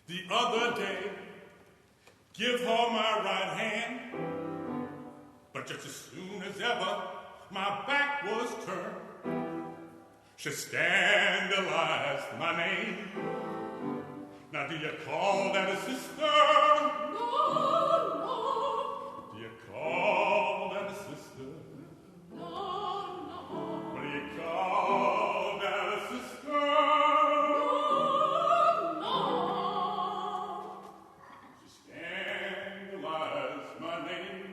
the other day, give her my right hand, but just as soon as ever my back was turned, she scandalized my name. Now do you call that a sister? No. Do you call that a sister? No. What do you call that a sister? No. She scandalized my name.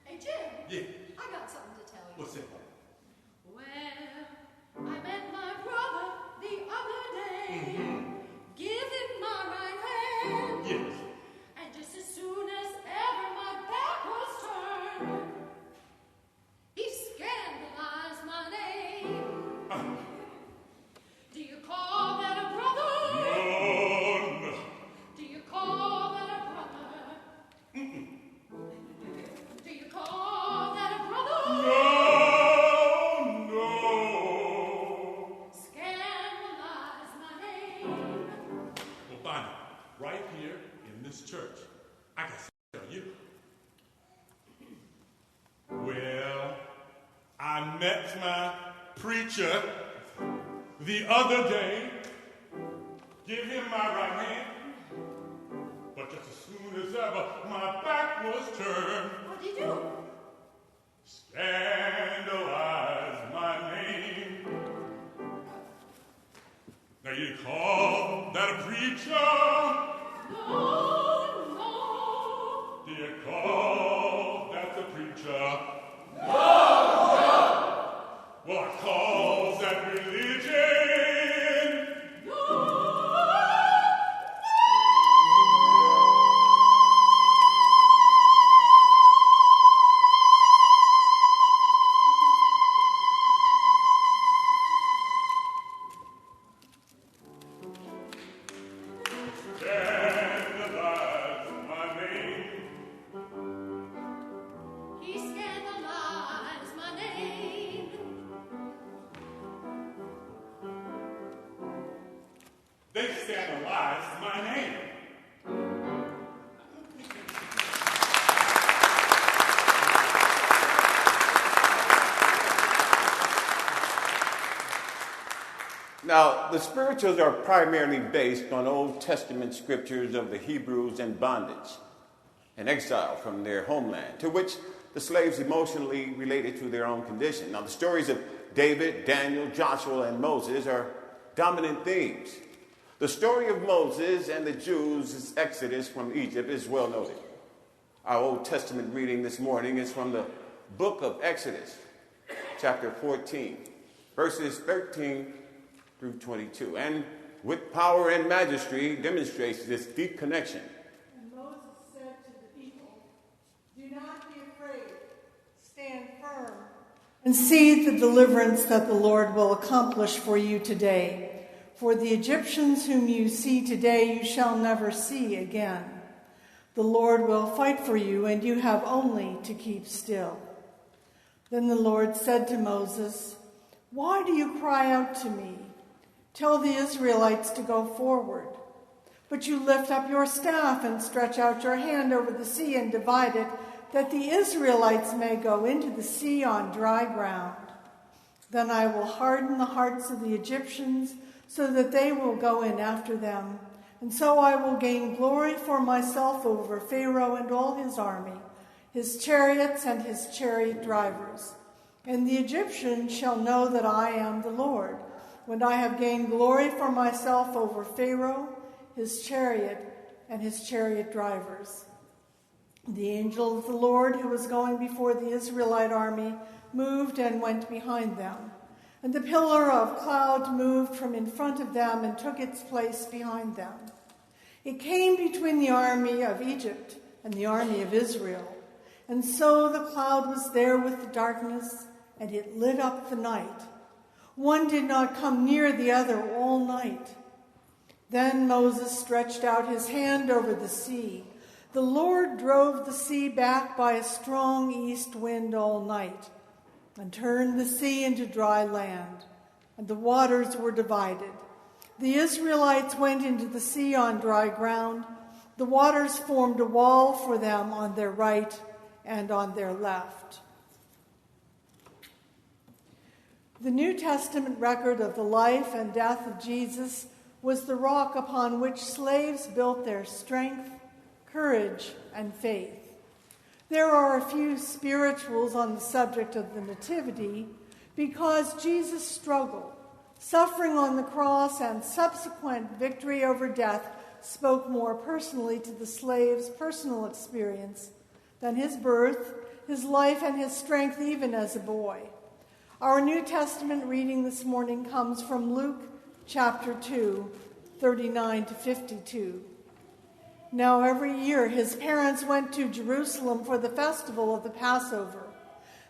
Hey, Jim. Yeah. I got something to tell you. What's that? Well, I met my brother the other day. Mm-hmm. Give him my right hand. Yes. And just as soon as ever my back was turned, he scandalized my name. Do you call that a brother? No. Do you call that a brother? Do you call that a brother? No. Scandalize my name. Well, Bonnie, right here in this church, I got something to tell you. Well, I met my preacher the other day. Give him my right hand. But just as soon as ever my back was turned, What'd you do? scandalize my name. Now you call that a preacher? No, no. Do you call that the preacher? Well, I call that religion. Scandalize my name. He scandalized my name. They scandalized my name. Now, the spirituals are primarily based on Old Testament scriptures of the Hebrews in bondage and exile from their homeland, to which the slaves emotionally related to their own condition. Now, the stories of David, Daniel, Joshua, and Moses are dominant themes. The story of Moses and the Jews' exodus from Egypt is well noted. Our Old Testament reading this morning is from the book of Exodus, chapter 14, verses 13 through 22, and with power and majesty demonstrates this deep connection. And Moses said to the people, "Do not be afraid. Stand firm and see the deliverance that the Lord will accomplish for you today. For the Egyptians whom you see today you shall never see again. The Lord will fight for you, and you have only to keep still." Then the Lord said to Moses, "Why do you cry out to me? Tell the Israelites to go forward. But you lift up your staff and stretch out your hand over the sea and divide it, that the Israelites may go into the sea on dry ground. Then I will harden the hearts of the Egyptians so that they will go in after them. And so I will gain glory for myself over Pharaoh and all his army, his chariots and his chariot drivers. And the Egyptians shall know that I am the Lord, when I have gained glory for myself over Pharaoh, his chariot, and his chariot drivers." The angel of the Lord, who was going before the Israelite army, moved and went behind them. And the pillar of cloud moved from in front of them and took its place behind them. It came between the army of Egypt and the army of Israel. And so the cloud was there with the darkness, and it lit up the night. One did not come near the other all night. Then Moses stretched out his hand over the sea. The Lord drove the sea back by a strong east wind all night, and turned the sea into dry land, and the waters were divided. The Israelites went into the sea on dry ground. The waters formed a wall for them on their right and on their left. The New Testament record of the life and death of Jesus was the rock upon which slaves built their strength, courage, and faith. There are a few spirituals on the subject of the Nativity because Jesus' struggle, suffering on the cross, and subsequent victory over death spoke more personally to the slave's personal experience than his birth, his life, and his strength even as a boy. Our New Testament reading this morning comes from Luke chapter 2, 39 to 52. Now every year his parents went to Jerusalem for the festival of the Passover.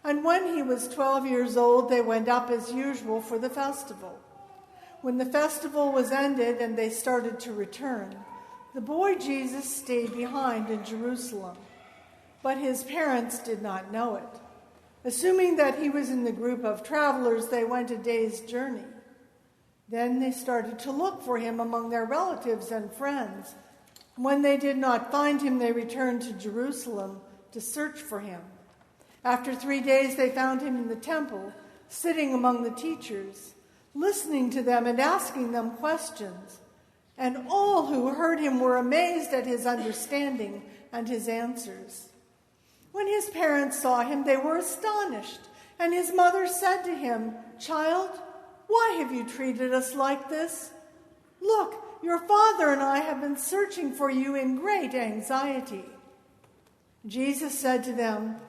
And when he was 12 years old, they went up as usual for the festival. When the festival was ended and they started to return, the boy Jesus stayed behind in Jerusalem. But his parents did not know it. Assuming that he was in the group of travelers, they went a day's journey. Then they started to look for him among their relatives and friends. When they did not find him, they returned to Jerusalem to search for him. After 3 days, they found him in the temple, sitting among the teachers, listening to them and asking them questions. And all who heard him were amazed at his understanding and his answers. When his parents saw him, they were astonished. And his mother said to him, "Child, why have you treated us like this? Look, your father and I have been searching for you in great anxiety." Jesus said to them,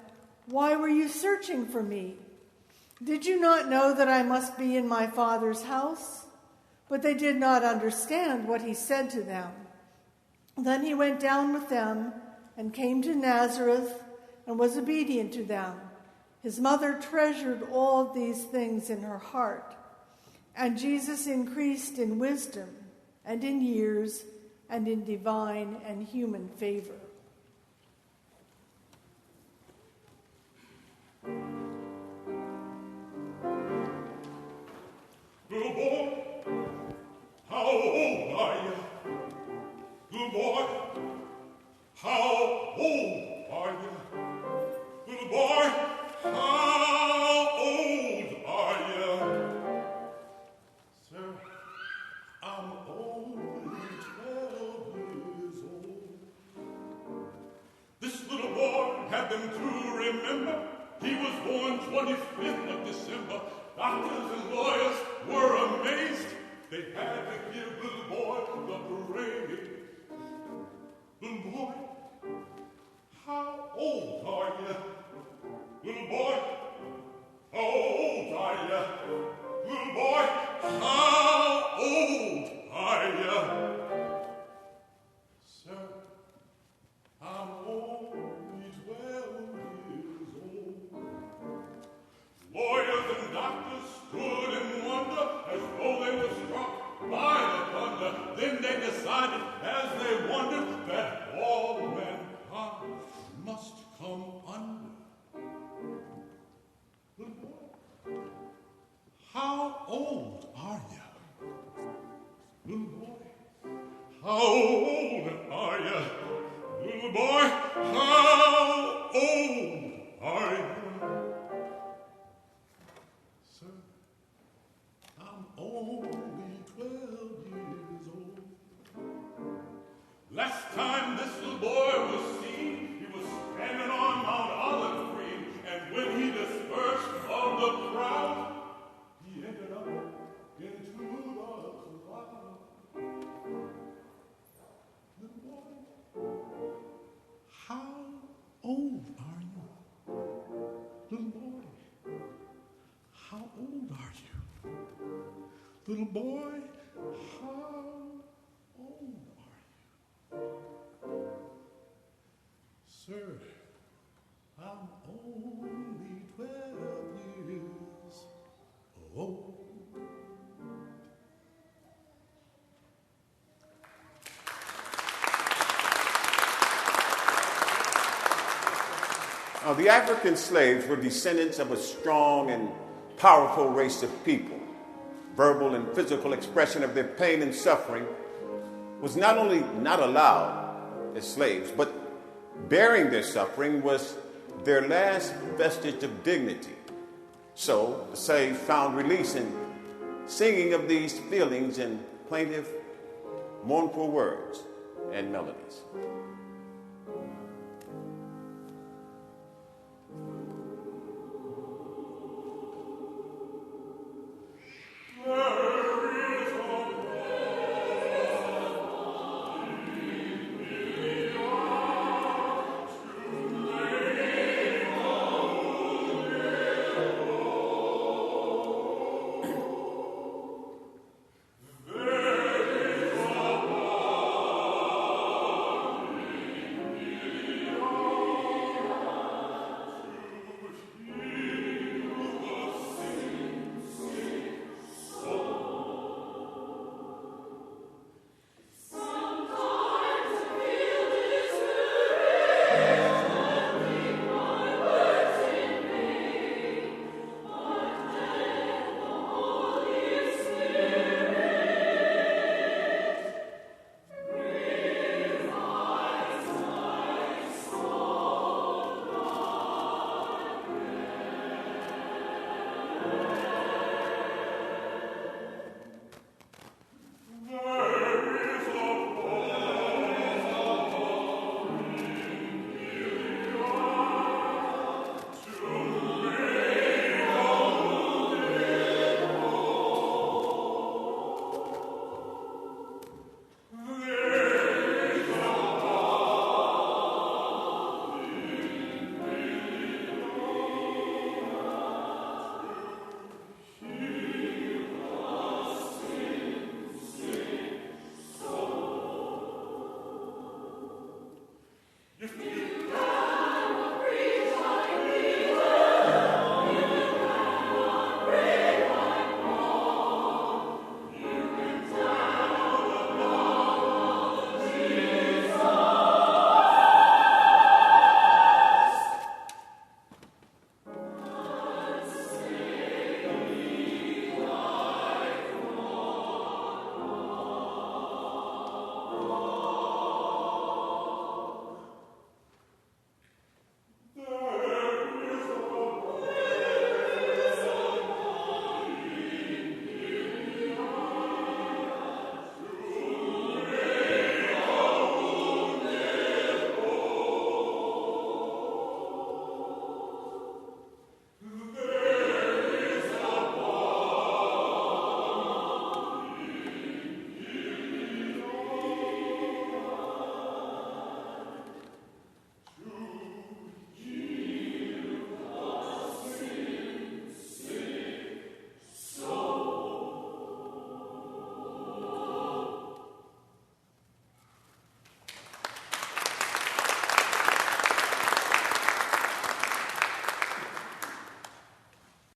"Why were you searching for me? Did you not know that I must be in my Father's house?" But they did not understand what he said to them. Then he went down with them and came to Nazareth and was obedient to them. His mother treasured all these things in her heart. And Jesus increased in wisdom and in years and in divine and human favor. Little boy, how old are you? Little boy, how old are you? Little boy, how old are you? Sir, I'm only 12 years old. This little boy had them to remember. He was born 25th of December. Doctors and lawyers were amazed. They had to give little boy the parade. Little boy, how old are you? Little boy, how old are you? Little boy, how old are you? Sir, I'm only 12 years old. Lawyers and doctors stood in wonder as though they were struck by the thunder. Then they decided as they wondered that all mankind must come under. Little boy, how old are you? Little boy, how old are you? Little boy, how old are you? Sir, I'm only 12 years old. Last time this little boy was seen, he was standing on Mount Olive Green, and when he dispersed of the crowd, he ended up into the cloud. Little boy, how old are you? Little boy, how old are you? Little boy, how old are you? Sir, I'm only 12 years old. Now, the African slaves were descendants of a strong and powerful race of people. verbal and physical expression of their pain and suffering was not only not allowed as slaves, but bearing their suffering was their last vestige of dignity. So the slaves found release in singing of these feelings in plaintive, mournful words and melodies.